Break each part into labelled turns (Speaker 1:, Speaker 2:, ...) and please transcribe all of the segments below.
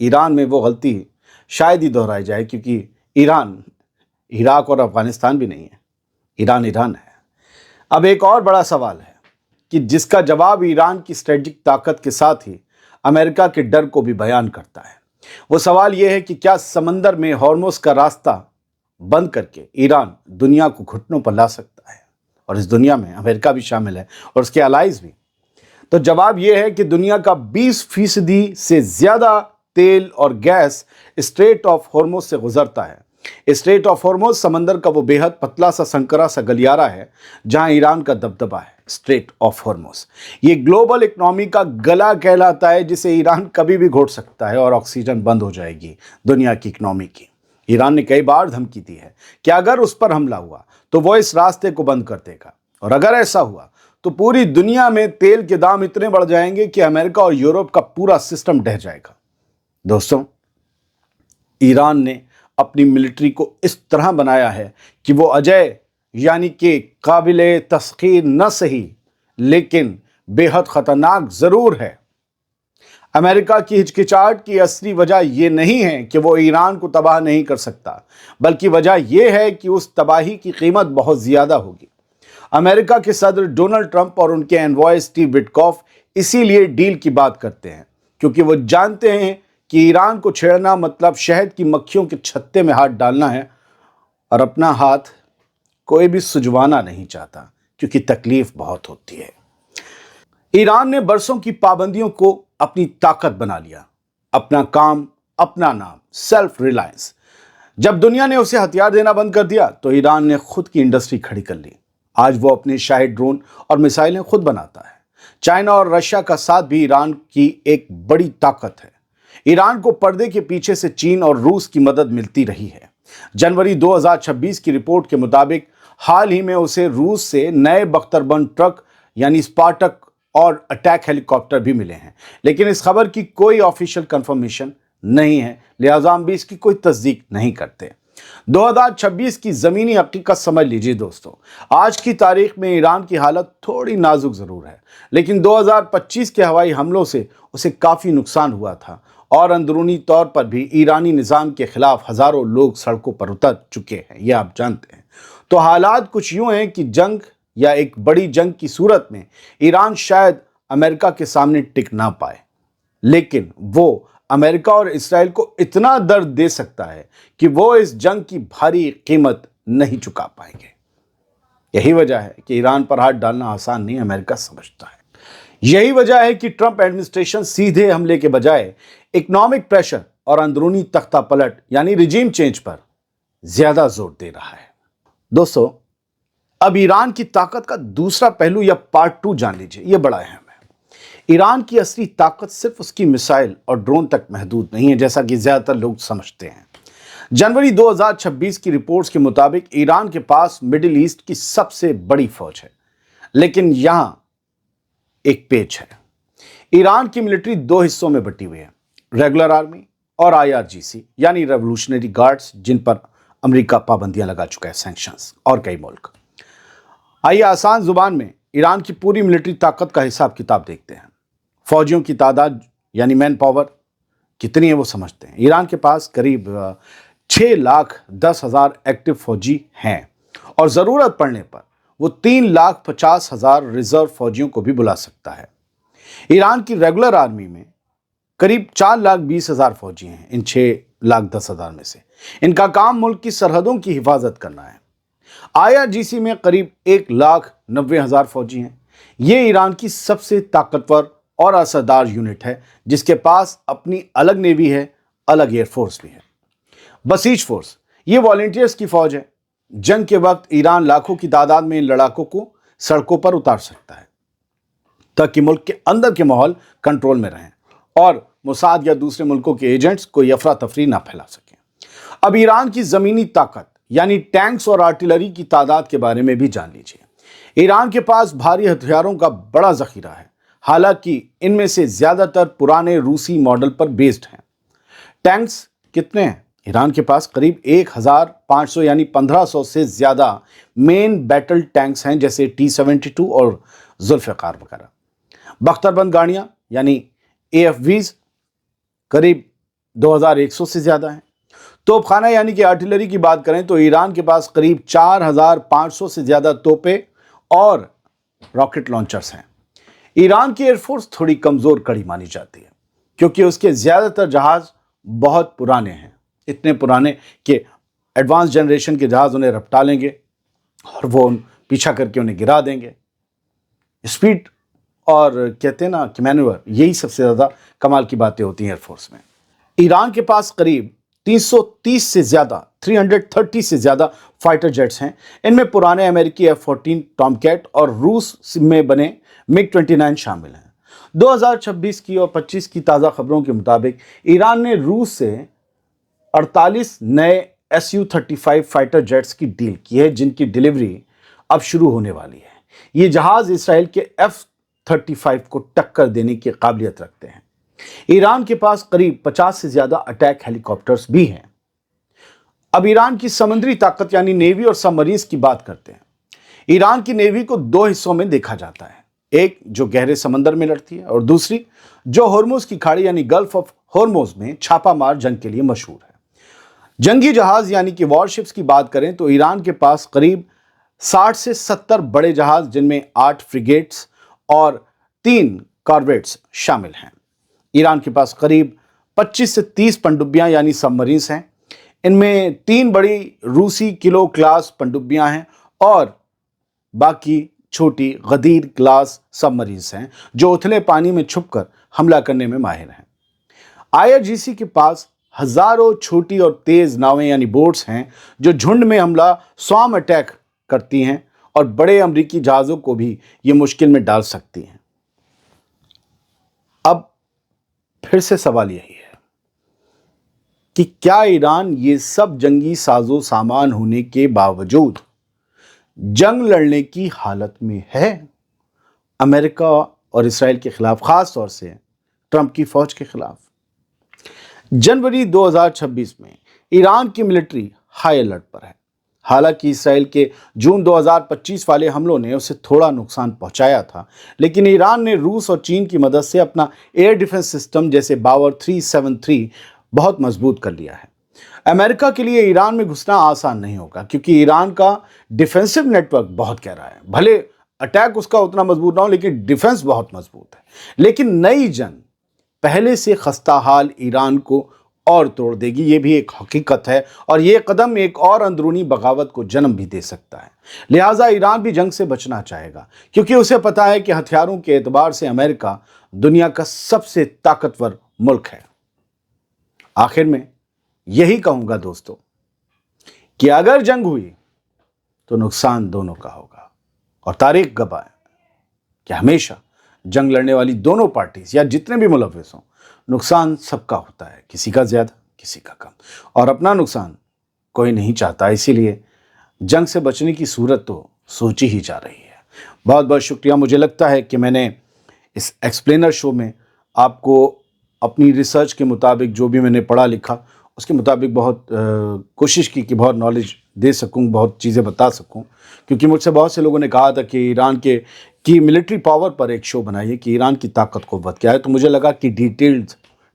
Speaker 1: ایران میں وہ غلطی شاید ہی دہرائی جائے، کیونکہ ایران عراق اور افغانستان بھی نہیں ہے، ایران ایران ہے۔ اب ایک اور بڑا سوال ہے کہ جس کا جواب ایران کی اسٹریٹجک طاقت کے ساتھ ہی امریکہ کے ڈر کو بھی بیان کرتا ہے۔ وہ سوال یہ ہے کہ کیا سمندر میں ہارموز کا راستہ بند کر کے ایران دنیا کو گھٹنوں پر لا سکتا ہے، اور اس دنیا میں امریکہ بھی شامل ہے اور اس کے الائز بھی؟ تو جواب یہ ہے کہ دنیا کا 20% سے زیادہ تیل اور گیس اسٹریٹ آف ہارموز سے گزرتا ہے۔ اسٹریٹ آف ہارموز سمندر کا وہ بے حد پتلا سا سنکرا سا گلیارہ ہے جہاں ایران کا دبدبہ ہے۔ اسٹریٹ آف ہارموز یہ گلوبل اکنامی کا گلا کہلاتا ہے جسے ایران کبھی بھی گھوٹ سکتا ہے اور آکسیجن بند ہو جائے گی دنیا کی اکنامی کی۔ ایران نے کئی بار دھمکی دی ہے کہ اگر اس پر حملہ ہوا تو وہ اس راستے کو بند کر دے گا، اور اگر ایسا ہوا تو پوری دنیا میں تیل کے دام اتنے بڑھ جائیں گے کہ امریکہ اور یورپ کا پورا سسٹم ڈہ جائے گا۔ دوستوں، ایران نے اپنی ملٹری کو اس طرح بنایا ہے کہ وہ اجے یعنی کہ قابل تسخیر نہ صحیح لیکن بے حد خطرناک ضرور ہے۔ امریکہ کی ہچکچاہٹ کی اصلی وجہ یہ نہیں ہے کہ وہ ایران کو تباہ نہیں کر سکتا، بلکہ وجہ یہ ہے کہ اس تباہی کی قیمت بہت زیادہ ہوگی۔ امریکہ کے صدر ڈونلڈ ٹرمپ اور ان کے انوائے اسٹیو وٹکوف اسی لیے ڈیل کی بات کرتے ہیں، کیونکہ وہ جانتے ہیں کہ ایران کو چھیڑنا مطلب شہد کی مکھیوں کے چھتے میں ہاتھ ڈالنا ہے، اور اپنا ہاتھ کوئی بھی سجوانا نہیں چاہتا کیونکہ تکلیف بہت ہوتی ہے۔ ایران نے برسوں کی پابندیوں کو اپنی طاقت بنا لیا، اپنا کام، اپنا نام، سیلف ریلائنس۔ جب دنیا نے اسے ہتھیار دینا بند کر دیا تو ایران نے خود کی انڈسٹری کھڑی کر لی۔ آج وہ اپنے شاہی ڈرون اور میزائلیں خود بناتا ہے۔ چائنا اور رشیا کا ساتھ بھی ایران کی ایک بڑی طاقت ہے۔ ایران کو پردے کے پیچھے سے چین اور روس کی مدد ملتی رہی ہے۔ جنوری 2026 کی رپورٹ کے مطابق حال ہی میں اسے روس سے نئے بختر بند ٹرک یعنی اسپارٹک اور اٹیک ہیلی کاپٹر بھی ملے ہیں، لیکن اس خبر کی کوئی آفیشیل کنفرمیشن نہیں ہے، لہٰذا ہم بھی اس کی کوئی تصدیق نہیں کرتے۔ 2026 کی زمینی حقیقت سمجھ لیجئے دوستو، آج کی تاریخ میں ایران کی حالت تھوڑی نازک ضرور ہے، لیکن 2025 کے ہوائی حملوں سے اسے کافی نقصان ہوا تھا، اور اندرونی طور پر بھی ایرانی نظام کے خلاف ہزاروں لوگ سڑکوں پر اتر چکے ہیں، یہ آپ جانتے ہیں۔ تو حالات کچھ یوں ہیں کہ جنگ یا ایک بڑی جنگ کی صورت میں ایران شاید امریکہ کے سامنے ٹک نہ پائے، لیکن وہ امریکہ اور اسرائیل کو اتنا درد دے سکتا ہے کہ وہ اس جنگ کی بھاری قیمت نہیں چکا پائیں گے۔ یہی وجہ ہے کہ ایران پر ہاتھ ڈالنا آسان نہیں امریکہ سمجھتا ہے۔ یہی وجہ ہے کہ ٹرمپ ایڈمنسٹریشن سیدھے حملے کے بجائے اکنامک پریشر اور اندرونی تختہ پلٹ یعنی رجیم چینج پر زیادہ زور دے رہا ہے۔ دوستو، اب ایران کی طاقت کا دوسرا پہلو یا پارٹ 2 جان لیجئے، یہ بڑا اہم ہے۔ ایران کی اصلی طاقت صرف اس کی میزائل اور ڈرون تک محدود نہیں ہے، جیسا کہ زیادہ تر لوگ سمجھتے ہیں۔ جنوری 2026 کی رپورٹس کے مطابق ایران کے پاس مڈل ایسٹ کی سب سے بڑی فوج ہے، لیکن یہاں ایک پیچ ہے۔ ایران کی ملٹری 2 حصوں میں بٹی ہوئی ہے، ریگولر آرمی اور IRGC یعنی ریولوشنری گارڈز، جن پر امریکہ پابندیاں لگا چکا ہے، سینکشنز، اور کئی ملک۔ آئیے آسان زبان میں ایران کی پوری ملٹری طاقت کا حساب کتاب دیکھتے ہیں۔ فوجیوں کی تعداد یعنی مین پاور کتنی ہے وہ سمجھتے ہیں۔ ایران کے پاس قریب 6,10,000 ایکٹیو فوجی ہیں، اور ضرورت پڑنے پر وہ 3,50,000 ریزرو فوجیوں کو بھی بلا سکتا ہے۔ ایران کی ریگولر آرمی میں قریب 4,20,000 فوجی ہیں ان 6,10,000 میں سے۔ ان کا کام ملک کی سرحدوں کی حفاظت کرنا ہے۔ IRGC میں قریب 1,90,000 فوجی ہیں۔ یہ ایران کی سب سے طاقتور اور اثردار یونٹ ہے، جس کے پاس اپنی الگ نیوی ہے، الگ ایئر فورس بھی ہے۔ بسیج فورس یہ والنٹیئرز کی فوج ہے۔ جنگ کے وقت ایران لاکھوں کی تعداد میں ان لڑاکوں کو سڑکوں پر اتار سکتا ہے تاکہ ملک کے اندر کے ماحول کنٹرول میں رہیں اور موساد یا دوسرے ملکوں کے ایجنٹس کوئی افراتفری نہ پھیلا سکیں۔ اب ایران کی زمینی طاقت یعنی ٹینکس اور آرٹلری کی تعداد کے بارے میں بھی جان لیجیے۔ ایران کے پاس بھاری ہتھیاروں کا بڑا ذخیرہ ہے، حالانکہ ان میں سے زیادہ تر پرانے روسی ماڈل پر بیسڈ ہیں۔ ٹینکس کتنے ہیں؟ ایران کے پاس قریب 1,500 یعنی 1,500 سے زیادہ مین بیٹل ٹینکس ہیں، جیسے T-72 اور ذوالفقار وغیرہ۔ بختر بند گاڑیاں یعنی AFVs قریب 2100 سے زیادہ ہیں۔ توپخانہ یعنی کہ آرٹلری کی بات کریں تو ایران کے پاس قریب 4500 سے زیادہ توپیں اور راکٹ لانچرز ہیں۔ ایران کی ایئر فورس تھوڑی کمزور کڑی مانی جاتی ہے کیونکہ اس کے زیادہ تر جہاز بہت پرانے ہیں، اتنے پرانے کہ ایڈوانس جنریشن کے جہاز انہیں رپٹا لیں گے اور وہ پیچھا کر کے انہیں گرا دیں گے۔ اسپیڈ اور کہتے ہیں نا کہ مینور، یہی سب سے زیادہ کمال کی باتیں ہوتی ہیں ایئر فورس میں۔ ایران کے پاس قریب 330 سے زیادہ 330 سے زیادہ فائٹر جیٹس ہیں۔ ان میں پرانے امریکی F-14 ٹام کیٹ اور روس میں بنے MiG-29 شامل ہیں۔ 2026 کی اور 25 کی تازہ خبروں کے مطابق ایران نے روس سے 48 نئے Su-35 فائٹر جیٹس کی ڈیل کی ہے، جن کی ڈیلیوری اب شروع ہونے والی ہے۔ یہ جہاز اسرائیل کے F-35 کو ٹکر دینے کی قابلیت رکھتے ہیں۔ ایران کے پاس قریب 50 سے زیادہ اٹیک ہیلی کاپٹرز بھی ہیں۔ اب ایران کی سمندری طاقت یعنی نیوی اور سب مرینز کی بات کرتے ہیں۔ ایران کی نیوی کو دو حصوں میں دیکھا جاتا ہے، ایک جو گہرے سمندر میں لڑتی ہے اور دوسری جو ہرمز کی کھاڑی یعنی گلف آف ہرمز میں چھاپا مار جنگ کے لیے مشہور ہے۔ جنگی جہاز یعنی کہ وار شپس کی بات کریں تو ایران کے پاس قریب 60 سے 70 بڑے جہاز جن میں 8 فریگیٹس اور 3 کارویٹس شامل ہیں۔ ایران کے پاس قریب 25 سے 30 پنڈبیاں یعنی سب مرینز ہیں۔ ان میں 3 بڑی روسی کلو کلاس پنڈبیاں ہیں اور باقی چھوٹی غدیر کلاس سب مرینز ہیں جو اتھلے پانی میں چھپ کر حملہ کرنے میں ماہر ہیں۔ IRGC کے پاس ہزاروں چھوٹی اور تیز ناویں یعنی بوٹس ہیں جو جھنڈ میں حملہ سوام اٹیک کرتی ہیں اور بڑے امریکی جہازوں کو بھی یہ مشکل میں ڈال سکتی ہیں۔ اب پھر سے سوال یہی ہے کہ کیا ایران یہ سب جنگی ساز و سامان ہونے کے باوجود جنگ لڑنے کی حالت میں ہے امریکہ اور اسرائیل کے خلاف، خاص طور سے ٹرمپ کی فوج کے خلاف؟ جنوری 2026 میں ایران کی ملٹری ہائی الرٹ پر ہے۔ حالانکہ اسرائیل کے جون 2025 والے حملوں نے اسے تھوڑا نقصان پہنچایا تھا، لیکن ایران نے روس اور چین کی مدد سے اپنا ایئر ڈیفنس سسٹم جیسے باور 373 بہت مضبوط کر لیا ہے۔ امریکہ کے لیے ایران میں گھسنا آسان نہیں ہوگا کیونکہ ایران کا ڈیفنسو نیٹ ورک بہت گہرا ہے۔ بھلے اٹیک اس کا اتنا مضبوط نہ ہو لیکن ڈیفنس بہت مضبوط ہے۔ لیکن نئی جنگ پہلے سے خستہ حال ایران کو اور توڑ دے گی، یہ بھی ایک حقیقت ہے، اور یہ قدم ایک اور اندرونی بغاوت کو جنم بھی دے سکتا ہے۔ لہٰذا ایران بھی جنگ سے بچنا چاہے گا کیونکہ اسے پتا ہے کہ ہتھیاروں کے اعتبار سے امریکہ دنیا کا سب سے طاقتور ملک ہے۔ آخر میں یہی کہوں گا دوستو کہ اگر جنگ ہوئی تو نقصان دونوں کا ہوگا، اور تاریخ گواہ ہے کہ ہمیشہ جنگ لڑنے والی دونوں پارٹیز یا جتنے بھی ملوث ہوں، نقصان سب کا ہوتا ہے، کسی کا زیادہ کسی کا کم، اور اپنا نقصان کوئی نہیں چاہتا۔ اسی لیے جنگ سے بچنے کی صورت تو سوچی ہی جا رہی ہے۔ بہت بہت شکریہ۔ مجھے لگتا ہے کہ میں نے اس ایکسپلینر شو میں آپ کو اپنی ریسرچ کے مطابق جو بھی میں نے پڑھا لکھا اس کے مطابق بہت کوشش کی کہ بہت نالج دے سکوں، بہت چیزیں بتا سکوں، کیونکہ مجھ سے بہت سے لوگوں نے کہا تھا کہ ایران کی ملٹری پاور پر ایک شو بنائیے کہ ایران کی طاقت قوت کیا ہے، تو مجھے لگا کہ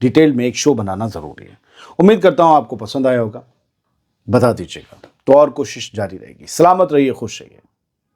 Speaker 1: ڈیٹیل میں ایک شو بنانا ضروری ہے۔ امید کرتا ہوں آپ کو پسند آیا ہوگا، بتا دیجیے گا تو اور کوشش جاری رہے گی۔ سلامت رہیے، خوش رہیے۔